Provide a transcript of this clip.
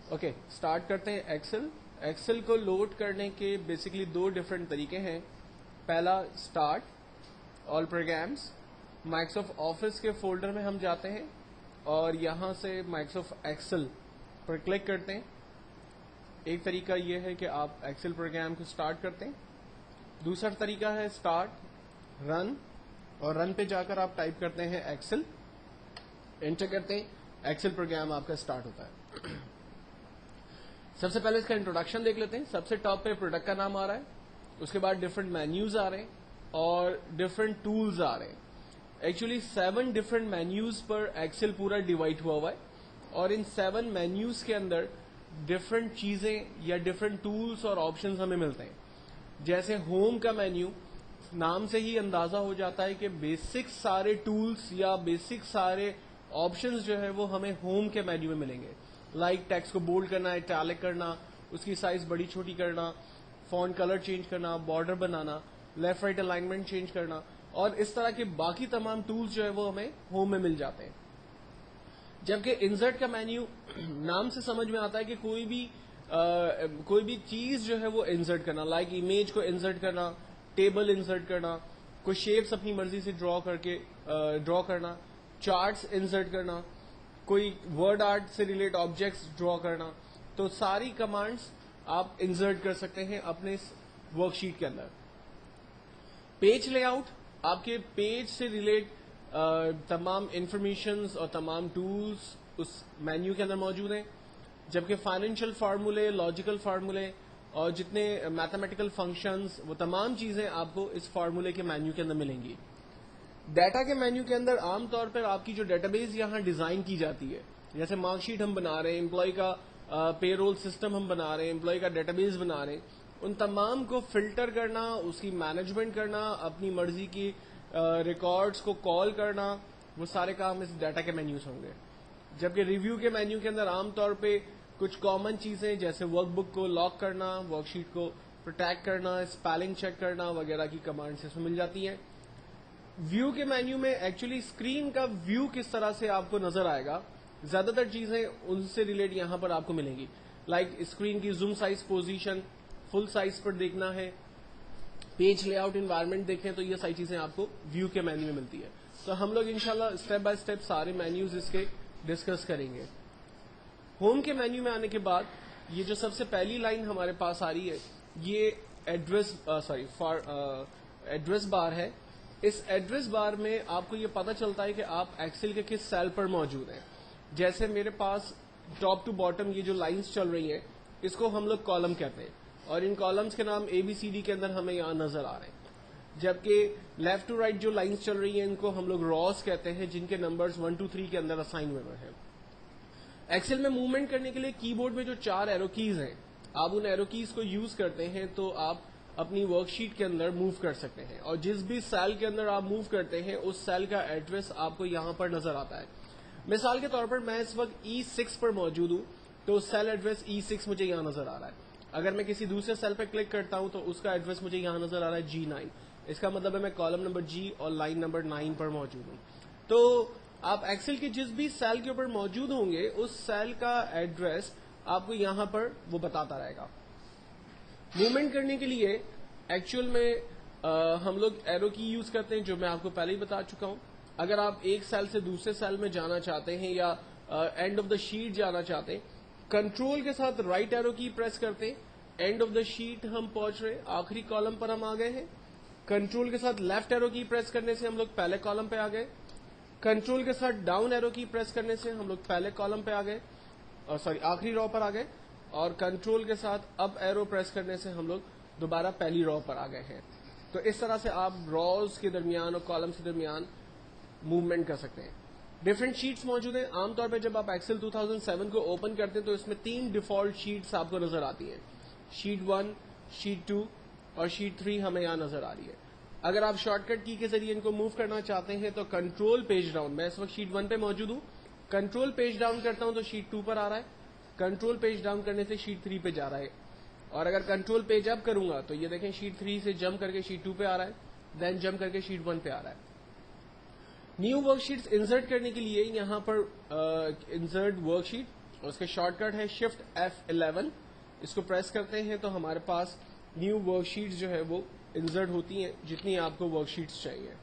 Okay start کرتے ہیں Excel کو لوڈ کرنے کے بیسکلی دو ڈفرینٹ طریقے ہیں. پہلا start all programs. Microsoft Office کے فولڈر میں ہم جاتے ہیں اور یہاں سے مائکروسافٹ ایکسل پر کلک کرتے ہیں. ایک طریقہ یہ ہے کہ آپ ایکسل پروگرام کو اسٹارٹ کرتے ہیں. دوسرا طریقہ ہے اسٹارٹ رن، اور رن پہ جا کر آپ ٹائپ کرتے ہیں ایکسل، انٹر کرتے ہیں، ایکسل پروگرام آپ کا اسٹارٹ ہوتا ہے. سب سے پہلے اس کا انٹروڈکشن دیکھ لیتے ہیں. سب سے ٹاپ پہ پروڈکٹ کا نام آ رہا ہے، اس کے بعد ڈفرنٹ مینیوز آ رہے ہیں اور ڈفرنٹ ٹولز آ رہے ہیں. ایکچولی 7 ڈفرنٹ مینیوز پر ایکسل پورا ڈیوائڈ ہوا ہوا ہے، اور ان 7 مینیوز کے اندر ڈفرنٹ چیزیں یا ڈفرنٹ ٹولز اور آپشنز ہمیں ملتے ہیں. جیسے ہوم کا مینیو، نام سے ہی اندازہ ہو جاتا ہے کہ بیسک سارے ٹولز یا بیسک سارے آپشنز جو ہے وہ ہمیں ہوم کے مینیو میں ملیں گے. لائک ٹیکسٹ کو بولڈ کرنا، اٹیلک کرنا، اس کی سائز بڑی چھوٹی کرنا، فونٹ کلر چینج کرنا، بارڈر بنانا، لیفٹ رائٹ الائنمنٹ چینج کرنا، اور اس طرح کے باقی تمام ٹولز جو ہے وہ ہمیں ہوم میں مل جاتے ہیں. جبکہ انسرٹ کا مینیو نام سے سمجھ میں آتا ہے کہ کوئی بھی چیز جو ہے وہ انسرٹ کرنا، لائک امیج کو انسرٹ کرنا، ٹیبل انسرٹ کرنا، کوئی شیپس اپنی مرضی سے ڈرا کرنا، چارٹس انسرٹ کرنا، کوئی ورڈ آرٹ سے ریلیٹ آبجیکٹس ڈرا کرنا. تو ساری کمانڈس آپ انسرٹ کر سکتے ہیں اپنے ورک شیٹ کے اندر. پیج لے آؤٹ، آپ کے پیج سے ریلیٹ تمام انفارمیشنز اور تمام ٹولز اس مینیو کے اندر موجود ہیں. جبکہ فائنینشیل فارمولے، لاجیکل فارمولے اور جتنے میتھمیٹیکل فنکشنز، وہ تمام چیزیں آپ کو اس فارمولے کے مینیو کے اندر ملیں گی. ڈیٹا کے مینیو کے اندر عام طور پر آپ کی جو ڈیٹا بیس یہاں ڈیزائن کی جاتی ہے، جیسے مارک شیٹ ہم بنا رہے ہیں، امپلائی کا پے رول سسٹم ہم بنا رہے ہیں، امپلائی کا ڈیٹا بیس بنا رہے ہیں، ان تمام کو فلٹر کرنا، اس کی مینجمنٹ کرنا، اپنی مرضی کی ریکارڈز کو کال کرنا، وہ سارے کام اس ڈیٹا کے مینیوز ہوں گے. جبکہ ریویو کے مینیو کے اندر عام طور پہ کچھ کامن چیزیں جیسے ورک بک کو لاک کرنا، ورک شیٹ کو پروٹیکٹ کرنا، اسپیلنگ چیک کرنا وغیرہ کی کمانڈس اس میں مل جاتی ہیں. ویو کے مینیو میں ایکچولی اسکرین کا ویو کس طرح سے آپ کو نظر آئے گا، زیادہ تر چیزیں ان سے ریلیٹ یہاں پر آپ کو ملیں گی. لائک اسکرین کی zoom size position, full size پر دیکھنا ہے، پیج لے آؤٹ انوائرمنٹ دیکھیں، تو یہ ساری چیزیں آپ کو ویو کے مینیو میں ملتی ہے. تو ہم لوگ انشاءاللہ اسٹیپ بائی اسٹیپ سارے مینیوز اس کے ڈسکس کریں گے. ہوم کے مینیو میں آنے کے بعد یہ جو سب سے پہلی لائن ہمارے پاس آ رہی ہے، یہ ایڈریس بار ہے. اس ایڈریس بار میں آپ کو یہ پتا چلتا ہے کہ آپ ایکسل کے کس سیل پر موجود ہیں. جیسے میرے پاس ٹاپ ٹو باٹم یہ جو لائنز چل رہی ہیں، اس کو ہم لوگ کالم کہتے ہیں، اور ان کالمز کے نام ABCD کے اندر ہمیں یہاں نظر آ رہے ہیں. جبکہ لیفٹ ٹو رائٹ جو لائنز چل رہی ہیں، ان کو ہم لوگ راز کہتے ہیں، جن کے نمبرز 1 2 3 کے اندر اسائن ہوئے ہیں. ایکسل میں موومنٹ کرنے کے لیے کی بورڈ میں جو 4 ایرو کیز ہیں، آپ ان ایرو کیز کو یوز کرتے ہیں تو آپ اپنی ورک شیٹ کے اندر موو کر سکتے ہیں، اور جس بھی سیل کے اندر آپ موو کرتے ہیں اس سیل کا ایڈریس آپ کو یہاں پر نظر آتا ہے. مثال کے طور پر میں اس وقت E6 پر موجود ہوں، تو سیل ایڈریس E6 مجھے یہاں نظر آ رہا ہے. اگر میں کسی دوسرے سیل پہ کلک کرتا ہوں تو اس کا ایڈریس مجھے یہاں نظر آ رہا ہے G9. اس کا مطلب ہے میں کالم نمبر G اور لائن نمبر 9 پر موجود ہوں. تو آپ ایکسل کے جس بھی سیل کے اوپر موجود ہوں گے، اس سیل کا ایڈریس آپ کو یہاں پر وہ بتاتا رہے گا. موومنٹ کرنے کے لیے ایکچوئل میں ہم لوگ ایرو کی یوز کرتے ہیں، جو میں آپ کو پہلے ہی بتا چکا ہوں. اگر آپ ایک سیل سے دوسرے سیل میں جانا چاہتے ہیں یا اینڈ آف دا شیٹ جانا چاہتے ہیں، کنٹرول کے ساتھ رائٹ ایرو کی پریس کرتے ہیں. اینڈ آف دا شیٹ ہم پہنچ رہے، آخری کالم پر ہم آ گئے ہیں. کنٹرول کے ساتھ لیفٹ ایرو کی پریس کرنے سے ہم لوگ پہلے کالم پہ آ گئے. کنٹرول کے ساتھ ڈاؤن ایرو کی پریس کرنے سے ہم لوگ پہلے کالم پہ آ گئے، آخری رو پر آ گئے. اور کنٹرول کے ساتھ اپ ایرو پریس کرنے سے ہم لوگ دوبارہ پہلی رو پر آ گئے ہیں. تو اس طرح سے آپ روز کے درمیان اور کالمز کے درمیان موومنٹ کر سکتے ہیں. ڈفرینٹ شیٹس موجود ہیں. عام طور پہ جب آپ ایکسل 2007 کو اوپن کرتے ہیں تو اس میں 3 ڈیفالٹ شیٹس آپ کو نظر آتی ہیں. شیٹ 1، شیٹ 2 اور شیٹ 3 ہمیں یہاں نظر آ رہی ہے. اگر آپ شارٹ کٹ کی کے ذریعے ان کو موو کرنا چاہتے ہیں تو کنٹرول پیج ڈاؤن، میں اس وقت شیٹ 1 پہ موجود ہوں، کنٹرول پیج ڈاؤن کرتا ہوں تو شیٹ 2 پر آ رہا ہے. کنٹرول پیج ڈاؤن کرنے سے شیٹ 3 پہ جا رہا ہے. اور اگر کنٹرول پیج اپ کروں گا تو یہ دیکھیں شیٹ 3 سے جمپ کر کے شیٹ 2 پہ آ رہا ہے، دین جمپ کر کے شیٹ 1 پہ آ رہا ہے. نیو ورک شیٹس انسرٹ کرنے کے لیے یہاں پر انسرٹ ورک شیٹ اور اس کے شارٹ کٹ ہے شفٹ F11. اس کو پریس کرتے ہیں تو ہمارے پاس نیو ورک شیٹس جو ہے وہ انسرٹ ہوتی ہیں جتنی آپ کو ورک شیٹس چاہیے.